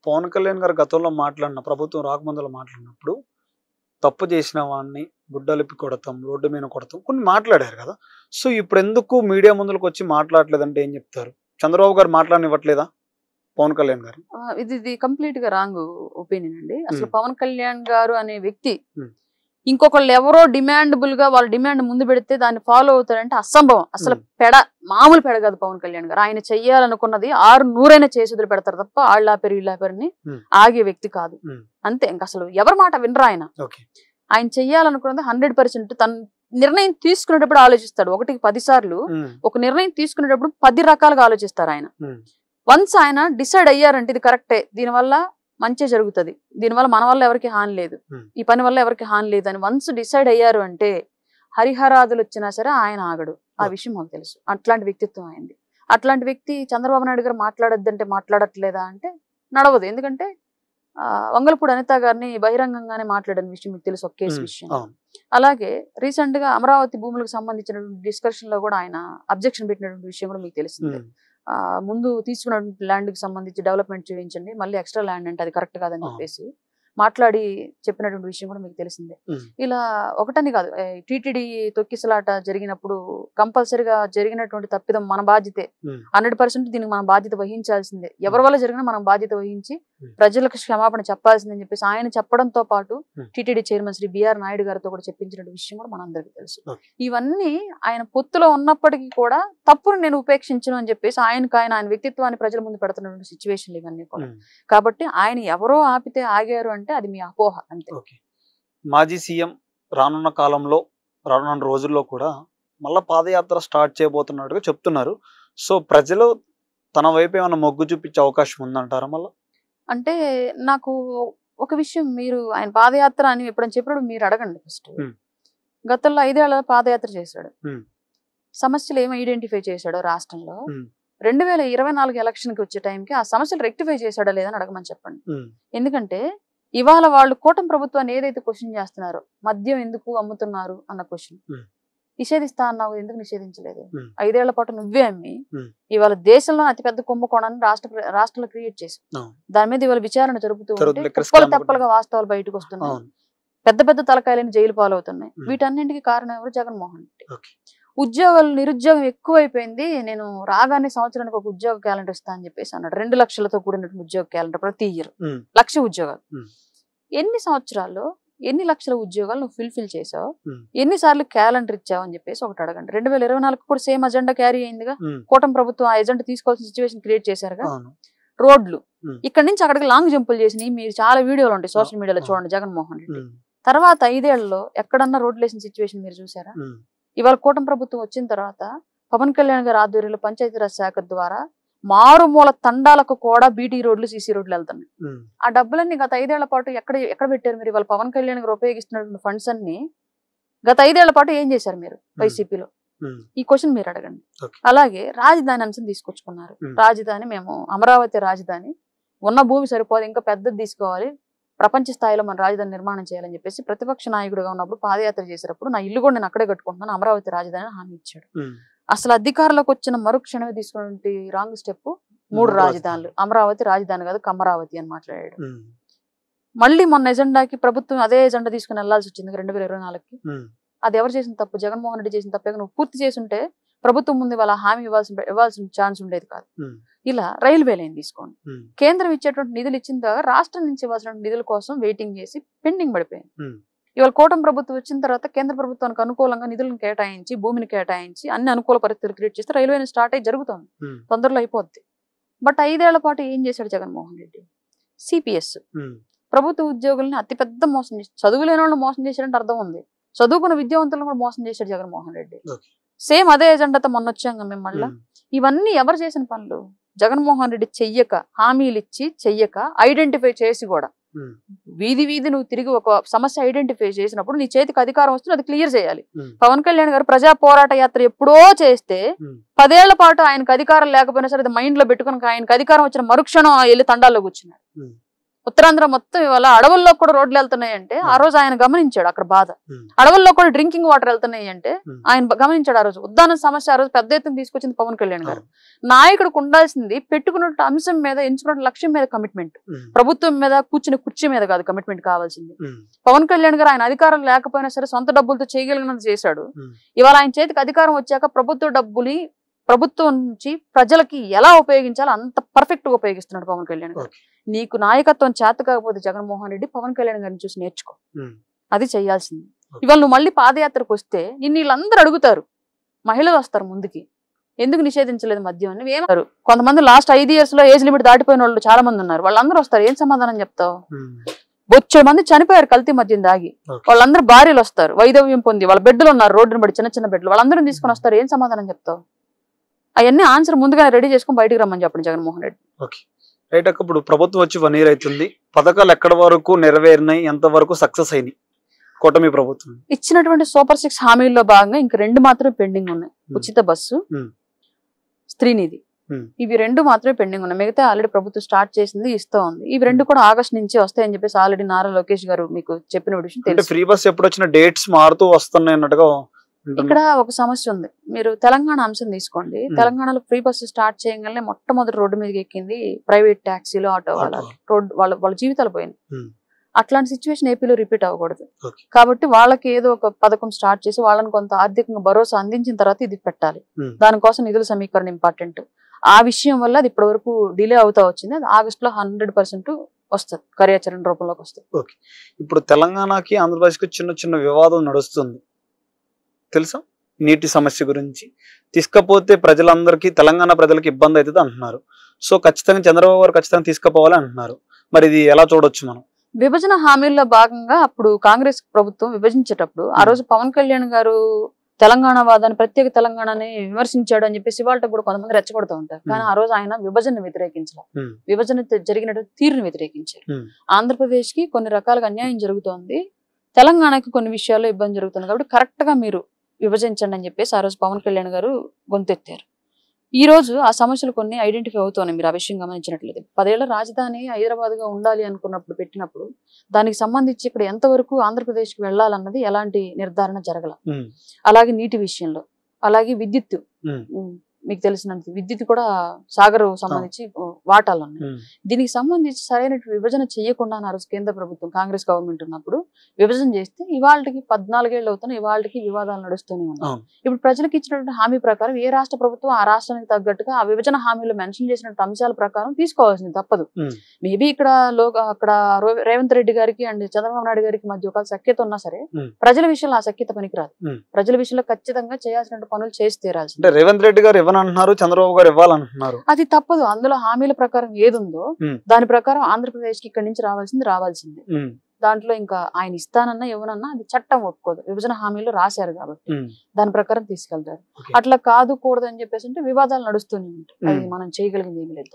పవన్ కళ్యాణ్ గారు గతంలో మాట్లాడిన ప్రభుత్వం రాకముందులో మాట్లాడినప్పుడు తప్పు చేసిన వాడిని గుడ్డలిపి కొడతాం, రోడ్డు మీద కొడతాం కొన్ని మాట్లాడారు కదా. సో ఇప్పుడు ఎందుకు మీడియా ముందుకు వచ్చి మాట్లాడలేదంటే ఏం చెప్తారు? చంద్రబాబు గారు మాట్లాడనివ్వట్లేదా పవన్ కళ్యాణ్ గారు? ఇది కంప్లీట్ గా రాంగ్ ఒపీనియన్ అండి. అసలు పవన్ కళ్యాణ్ గారు అనే వ్యక్తి ఇంకొకళ్ళు ఎవరో డిమాండబుల్ గా వాళ్ళ డిమాండ్ ముందు పెడితే దాన్ని ఫాలో అవుతారంటే అసంభవం. అసలు మామూలు పెడ కాదు పవన్ కళ్యాణ్ గారు. ఆయన చెయ్యాలనుకున్నది 600 చేసి వదిలి పెడతారు తప్ప ఆళ్ళాపేరు ఇళ్ళాపేరుని ఆగే వ్యక్తి కాదు. అంతే. ఇంకా అసలు ఎవరి మాట వినరా ఆయన. ఆయన చెయ్యాలనుకున్నది 100%. తన నిర్ణయం తీసుకునేటప్పుడు ఆలోచిస్తాడు. 1కి 10 సార్లు ఒక నిర్ణయం తీసుకునేటప్పుడు 10 రకాలుగా ఆలోచిస్తారు ఆయన. వన్స్ ఆయన డిసైడ్ అయ్యారంటే ఇది కరెక్టే, దీనివల్ల మంచి జరుగుతుంది, దీనివల్ల మన వల్ల ఎవరికి హాని లేదు, ఈ పని వల్ల ఎవరికి హాని లేదు అని వన్స్ డిసైడ్ అయ్యారు అంటే హరిహరాదులు వచ్చినా సరే ఆయన ఆగడు. ఆ విషయం మాకు తెలుసు. అట్లాంటి వ్యక్తిత్వం అయింది. అట్లాంటి వ్యక్తి చంద్రబాబు నాయుడు గారు మాట్లాడొద్దంటే మాట్లాడట్లేదా అంటే నడవదు. ఎందుకంటే వంగలపూడి అనిత గారిని బహిరంగంగానే మాట్లాడిన విషయం మీకు తెలుసు, ఒక కేసు విషయం. అలాగే రీసెంట్ గా అమరావతి భూములకు సంబంధించినటువంటి డిస్కషన్ లో కూడా ఆయన అబ్జెక్షన్ పెట్టినటువంటి విషయం కూడా మీకు తెలిసిందే. ముందు తీసుకున్న ల్యాండ్ కి సంబంధించి డెవలప్మెంట్ చూపించండి, మళ్ళీ ఎక్స్ట్రా ల్యాండ్ అంటే అది కరెక్ట్ కాదని చెప్పేసి మాట్లాడి చెప్పినటువంటి విషయం కూడా మీకు తెలిసిందే. ఇలా ఒకటని కాదు, టీటీడీ తొక్కిసలాట జరిగినప్పుడు కంపల్సరిగా జరిగినటువంటి తప్పిదం మన బాధ్యతే, 100% దీనికి మనం బాధ్యత వహించాల్సిందే. ఎవరి వల్ల జరిగినా మనం బాధ్యత వహించి ప్రజలకు క్షమాపణ చెప్పాల్సిందని చెప్పేసి ఆయన చెప్పడంతో పాటు TTD chairman Shri BR Naidu గారితో కూడా చెప్పించిన విషయం కూడా మనందరికీ తెలుసు. ఇవన్నీ ఆయన పొత్తులో ఉన్నప్పటికీ కూడా తప్పును నేను ఉపేక్షించను అని చెప్పేసి ఆయన వ్యక్తిత్వాన్ని ప్రజల ముందు పెడుతున్నటువంటి సిచ్యువేషన్లు ఇవన్నీ కూడా. కాబట్టి ఆయన ఎవరో ఆపితే ఆగారు అంటే అది మీ అపోహ అంతే. మాజీ సీఎం రానున్న కాలంలో రానున్న రోజుల్లో కూడా మళ్ళా పాదయాత్ర స్టార్ట్ చేయబోతున్నట్టుగా చెప్తున్నారు. సో ప్రజలు తన వైపు ఏమైనా మొగ్గు చూపించే అవకాశం ఉందంటారా? మళ్ళీ అంటే నాకు ఒక విషయం, మీరు ఆయన పాదయాత్ర అని ఎప్పుడని చెప్పినప్పుడు మీరు అడగండి ఫస్ట్. గతంలో 5 ఏళ్ల పాదయాత్ర చేశాడు, సమస్యలు ఏమి ఐడెంటిఫై చేశాడో రాష్ట్రంలో 2024 ఎలక్షన్ కి వచ్చే టైంకి ఆ సమస్యలు రెక్టిఫై చేశాడా లేదని అడగమని చెప్పండి. ఎందుకంటే ఇవాళ వాళ్ళు కూటమి ప్రభుత్వాన్ని ఏదైతే క్వశ్చన్ చేస్తున్నారో, మద్యం ఎందుకు అమ్ముతున్నారు అన్న క్వశ్చన్, నిషేధిస్తా అన్నావు, ఎందుకు నిషేధించలేదు? 5 ఏళ్ల పాటు నువ్వే అమ్మి ఇవాళ దేశంలో అతిపెద్ద కుంభకోణాన్ని రాష్ట్రంలో క్రియేట్ చేశావు. దాని మీద ఇవాళ విచారణ జరుపుతూ ఉంటే కుప్పలు తెప్పలుగా వాస్తవాలు బయటకు వస్తున్నాయి, పెద్ద పెద్ద తలకాయలని జైలు పాలవుతున్నాయి. వీటన్నింటికి కారణం ఎవరు? జగన్మోహన్ రెడ్డి. నిరుద్యోగం ఎక్కువైపోయింది, నేను రాగానే సంవత్సరానికి ఒక ఉద్యోగ క్యాలెండర్ ఇస్తా అని చెప్పేసి అన్నాడు. 2 లక్షలతో కూడినటువంటి ఉద్యోగ క్యాలెండర్ ప్రతి ఇయర్, 1,00,000 ఉద్యోగాలు. ఎన్ని సంవత్సరాల్లో ఎన్ని లక్షల ఉద్యోగాలు నువ్వు ఫిల్ఫిల్ చేసావు, ఎన్నిసార్లు క్యాలెండర్ ఇచ్చావు అని చెప్పేసి ఒకటి అడగండి. 2024 కూడా సేమ్ అజెండా క్యారీ అయిందిగా. కూటమి ప్రభుత్వం ఆ ఎజెండా తీసుకోవాల్సిన సిచ్యువేషన్ క్రియేట్ చేశారుగా. రోడ్లు ఇక్కడ నుంచి అక్కడికి లాంగ్ జంపులు చేసినాయి, మీరు చాలా వీడియోలు ఉంటాయి సోషల్ మీడియాలో చూడండి. జగన్మోహన్ రెడ్డి తర్వాత 5 ఏళ్లలో ఎక్కడన్నా రోడ్లు వేసిన సిచ్యువేషన్ మీరు చూసారా? ఇవాళ కూటమి ప్రభుత్వం వచ్చిన తర్వాత పవన్ కళ్యాణ్ గారి ఆధ్వర్యంలో పంచాయతీరాజ్ శాఖ ద్వారా మారుమూల తండాలకు కూడా బీటీ రోడ్లు, సీసీ రోడ్లు వెళ్తున్నాయి. ఆ డబ్బులన్నీ గత 5 ఏళ్ల పాటు ఎక్కడ పెట్టారు మీరు? ఇవాళ పవన్ కళ్యాణ్ గారు ఉపయోగిస్తున్నటువంటి ఫండ్స్ అన్ని గత 5 ఏళ్ల పాటు ఏం చేశారు మీరు వైసీపీలో? ఈ క్వశ్చన్ మీరు అడగండి. అలాగే రాజధాని అంశం తీసుకొచ్చుకున్నారు. రాజధాని, మేము అమరావతి రాజధాని, ఉన్న భూమి సరిపోదు, ఇంకా పెద్దది తీసుకోవాలి, ప్రపంచ స్థాయిలో మన రాజధాని నిర్మాణం చేయాలని చెప్పేసి ప్రతిపక్ష నాయకుడిగా ఉన్నప్పుడు పాదయాత్ర చేసేటప్పుడు నా ఇల్లు కూడా నేను అక్కడే కట్టుకుంటున్నాను, అమరావతి రాజధాని హామీ ఇచ్చాడు. అసలు అధికారంలోకి వచ్చిన మరుక్షణమే తీసుకున్నటువంటి రాంగ్ స్టెప్ 3 రాజధానులు, అమరావతి రాజధాని కాదు కమరావతి అని మాట్లాడాడు. మళ్ళీ మొన్న ఎజెండాకి ప్రభుత్వం అదే ఎజెండా తీసుకుని వెళ్లాల్సి వచ్చింది 2024కి. అది ఎవరు చేసిన తప్పు? జగన్మోహన్ రెడ్డి చేసిన తప్పే. నువ్వు పూర్తి చేసి ఉంటే ప్రభుత్వం ముందు వాళ్ళ హామీ ఇవ్వాల్సిన ఛాన్స్ ఉండేది కాదు. ఇలా రైల్వే లైన్ తీసుకోండి, కేంద్రం ఇచ్చేటువంటి నిధులు ఇచ్చిన తర్వాత రాష్ట్రం నుంచి ఇవ్వాల్సిన నిధుల కోసం వెయిటింగ్ చేసి పెండింగ్ పడిపోయింది. ఇవాళ కూటమి ప్రభుత్వం వచ్చిన తర్వాత కేంద్ర ప్రభుత్వానికి అనుకూలంగా నిధులను కేటాయించి, భూమిని కేటాయించి, అన్ని అనుకూల పరిస్థితులు క్రియేట్ చేస్తే రైల్వేని స్టార్ట్ అయ్యి జరుగుతుంది, తొందరలో అయిపోద్ది. బట్ 5 ఏళ్ల పాటు ఏం చేశాడు జగన్మోహన్ రెడ్డి? సిపిఎస్, ప్రభుత్వ ఉద్యోగుల్ని అతిపెద్ద మోసం చేసి, చదువులేని వాళ్ళని మోసం చేశాడంటే అర్థం ఉంది, చదువుకున్న విద్యావంతులను కూడా మోసం చేశాడు జగన్మోహన్ రెడ్డి. సేమ్ అదే ఎజెండాతో మొన్న వచ్చాం మిమ్మల్ని. ఇవన్నీ ఎవరు చేసిన పనులు? జగన్మోహన్ రెడ్డి చెయ్యక, హామీలు ఇచ్చి చెయ్యక, ఐడెంటిఫై చేసి కూడా వీధి నువ్వు తిరిగి ఒక సమస్య ఐడెంటిఫై చేసినప్పుడు నీ చేతికి అధికారం వస్తుంది, అది క్లియర్ చేయాలి. పవన్ కళ్యాణ్ గారు ప్రజా పోరాట యాత్ర ఎప్పుడో చేస్తే 10 ఏళ్ల పాటు ఆయనకు అధికారం లేకపోయినా సరే అది మైండ్ లో పెట్టుకుని ఆయనకు అధికారం వచ్చిన మరుక్షణం వెళ్ళి తండాల్లో కూర్చున్నాడు. ఉత్తరాంధ్ర మొత్తం ఇవాళ అడవుల్లో కూడా రోడ్లు వెళ్తున్నాయి అంటే ఆ రోజు ఆయన గమనించాడు అక్కడ బాధ. అడవుల్లో కూడా డ్రింకింగ్ వాటర్ వెళ్తున్నాయి అంటే ఆయన గమనించాడు ఆ రోజు. ఉద్దాన సమస్య ఆ రోజు పెద్ద ఎత్తున తీసుకొచ్చింది పవన్ కళ్యాణ్ గారు. నాయకుడికి ఉండాల్సింది పెట్టుకున్న అంశం మీద, ఎంచుకున్న లక్ష్యం మీద కమిట్మెంట్, ప్రభుత్వం మీద కూర్చుని కుర్చీ మీద కాదు కమిట్మెంట్ కావాల్సింది. పవన్ కళ్యాణ్ గారు ఆయన అధికారం లేకపోయినా సరే సొంత డబ్బులతో చేయగలిగినది చేశాడు. ఇవాళ ఆయన చేతికి అధికారం వచ్చాక ప్రభుత్వ డబ్బుని ప్రభుత్వం నుంచి ప్రజలకి ఎలా ఉపయోగించాలో అంత పర్ఫెక్ట్ గా ఉపయోగిస్తున్నాడు పవన్ కళ్యాణ్ గారు. నీకు నాయకత్వం చేత కాకపోతే జగన్మోహన్ రెడ్డి పవన్ కళ్యాణ్ గారిని చూసి నేర్చుకో, అది చెయ్యాల్సింది. ఇవాళ నువ్వు మళ్ళీ పాదయాత్రకు వస్తే నిన్ను వీళ్ళందరూ అడుగుతారు, మహిళలు వస్తారు ముందుకి, ఎందుకు నిషేధించలేదు మద్యం అని ఏమంటారు. కొంతమంది లాస్ట్ 5 years లో ఏజ్ లిమిట్ దాటిపోయిన వాళ్ళు చాలా మంది ఉన్నారు. వాళ్ళందరూ వస్తారు, ఏం సమాధానం చెప్తావు? బొచ్చే మంది చనిపోయారు కల్తీ మద్యం దాగి. వాళ్ళందరూ భార్యలు వస్తారు, వైదవ్యం పొంది వాళ్ళ బిడ్డలు ఉన్నారు రోడ్డును బడి, చిన్న చిన్న బిడ్డలు, వాళ్ళందరూ తీసుకొని వస్తారు, ఏం సమాధానం చెప్తావు? అవన్నీ ఆన్సర్ ముందుగానే రెడీ చేసుకుని బయటకు రమ్మని చెప్పండి జగన్మోహన్ రెడ్డి. రైట్ అక్క, ఇప్పుడు ప్రభుత్వం వచ్చి 1 year అవుతుంది. పథకాలు ఎక్కడ వరకు నెరవేరినాయి, ఎంత వరకు సక్సెస్ అయినాయి కూటమి ప్రభుత్వం? ఇచ్చినటువంటి సూపర్ 6 హామీల్లో భాగంగా ఇంక 2 మాత్రమే పెండింగ్ ఉన్నాయి. ఉచిత బస్సు, స్త్రీనిధి, ఇవి 2 మాత్రమే పెండింగ్ ఉన్నాయి. మిగతా ఆల్రెడీ ప్రభుత్వం స్టార్ట్ చేసింది, ఇస్తూ ఉంది. ఇవి 2 కూడా ఆగస్ట్ నుంచి వస్తాయని చెప్పేసి ఆల్రెడీ నారా లోకేష్ గారు మీకు చెప్పిన విషయం తెలుసు. ఫ్రీ బస్ ఎప్పుడు వచ్చిన డేట్స్ మారుతూ వస్తున్నాయి అన్నట్టుగా. ఇక్కడ ఒక సమస్య ఉంది. మీరు తెలంగాణ అంశం తీసుకోండి. తెలంగాణలో ఫ్రీ బస్సు స్టార్ట్ చేయగానే మొట్టమొదటి రోడ్డు మీదకి ఎక్కింది ప్రైవేట్ ట్యాక్సీలు, ఆటో వాళ్ళ జీవితాలు పోయింది. అట్లాంటి సిచ్యువేషన్ ఏపీలో రిపీట్ అవ్వకూడదు. కాబట్టి వాళ్ళకి ఏదో ఒక పథకం స్టార్ట్ చేసి వాళ్ళని కొంత ఆర్థికంగా భరోసా అందించిన తర్వాత ఇది పెట్టాలి. దానికోసం నిధుల సమీకరణ ఇంపార్టెంట్. ఆ విషయం వల్ల అది ఇప్పటి వరకు డిలే అవుతా వచ్చింది. అది ఆగస్ట్ లో 100% వస్తుంది, కార్యాచరణ రూపంలోకి వస్తుంది. ఇప్పుడు తెలంగాణకి ఆంధ్రప్రదేశ్కి చిన్న చిన్న వివాదం నడుస్తుంది తెలుసా? నీటి సమస్య గురించి తీసుకపోతే ప్రజలందరికీ, తెలంగాణ ప్రజలకి ఇబ్బంది అవుతుంది అంటున్నారు. సో ఖచ్చితంగా చంద్రబాబు గారు ఖచ్చితంగా తీసుకుపోవాలి అంటున్నారు. మరి ఇది ఎలా చూడొచ్చు మనం? విభజన హామీల్లో భాగంగా అప్పుడు కాంగ్రెస్ ప్రభుత్వం విభజించేటప్పుడు ఆ రోజు పవన్ కళ్యాణ్ గారు తెలంగాణ వాదాన్ని, ప్రత్యేక తెలంగాణని విమర్శించాడు అని చెప్పేసి వాళ్ళకి కూడా కొంతమంది రెచ్చగొడుతూ ఉంటారు. కానీ ఆ రోజు ఆయన విభజన వ్యతిరేకించారు, విభజన జరిగిన తీరుని వ్యతిరేకించారు. ఆంధ్రప్రదేశ్ కి కొన్ని రకాలుగా అన్యాయం జరుగుతోంది, తెలంగాణకి కొన్ని విషయాల్లో ఇబ్బంది జరుగుతుంది, కాబట్టి కరెక్ట్ గా మీరు విభజించండి అని చెప్పేసి ఆ రోజు పవన్ కళ్యాణ్ గారు గొంతెత్తారు. ఈ రోజు ఆ సమస్యలు కొన్ని ఐడెంటిఫై అవుతున్నాయి. మీరు ఆ విషయం గమనించినట్లయితే 10 ఏళ్ల రాజధాని హైదరాబాద్ గా ఉండాలి అనుకున్నప్పుడు పెట్టినప్పుడు దానికి సంబంధించి ఇక్కడ ఎంతవరకు ఆంధ్రప్రదేశ్ కి వెళ్లాలన్నది ఎలాంటి నిర్ధారణ జరగల. అలాగే నీటి విషయంలో, అలాగే విద్యుత్, మీకు తెలిసినంత విద్యుత్ కూడా సాగర్ సంబంధించి వాటాలు ఉన్నాయి. దీనికి సంబంధించి సరైన విభజన చేయకుండా ఆ రోజు కేంద్ర ప్రభుత్వం కాంగ్రెస్ గవర్నమెంట్ ఉన్నప్పుడు విభజన చేస్తే ఇవాళకి 14 ఏళ్ళు అవుతున్నా ఇవాళకి వివాదాలు నడుస్తూనే ఉన్నాయి. ఇప్పుడు ప్రజలకు ఇచ్చినటువంటి హామీ ప్రకారం ఏ రాష్ట్ర ప్రభుత్వం ఆ రాష్ట్రానికి తగ్గట్టుగా ఆ విభజన హామీలో మెన్షన్ చేసినటువంటి అంశాల ప్రకారం తీసుకోవాల్సింది తప్పదు. మేబీ ఇక్కడ అక్కడ రేవంత్ రెడ్డి గారికి అండ్ చంద్రబాబు నాయుడు గారికి మధ్య ఒక సఖ్యత ఉన్నా సరే ప్రజల విషయంలో ఆ సఖ్యత పనికిరాదు. ప్రజల విషయంలో ఖచ్చితంగా చేయాల్సిన పనులు చేసి తీరాల్సింది. రేవంత్ రెడ్డి గారు అంటున్నారు, చంద్రబాబు గారు ఇవ్వాలంటున్నారు, అది తప్పదు. అందులో హామీల ప్రకారం ఏది ఉందో దాని ప్రకారం ఆంధ్రప్రదేశ్ కి ఇక్కడి నుంచి రావాల్సిందే. దాంట్లో ఇంకా ఆయన ఇస్తానన్నా ఇవ్వనన్నా అది చట్టం ఒప్పుకోదు. విభజన హామీలు రాశారు కాబట్టి దాని ప్రకారం తీసుకెళ్తారు. అట్లా కాదు కూడదు అని చెప్పేసి అంటే వివాదాలు నడుస్తూనే ఉంటాయి. అది మనం చేయగలిగింది ఏమి లేదు.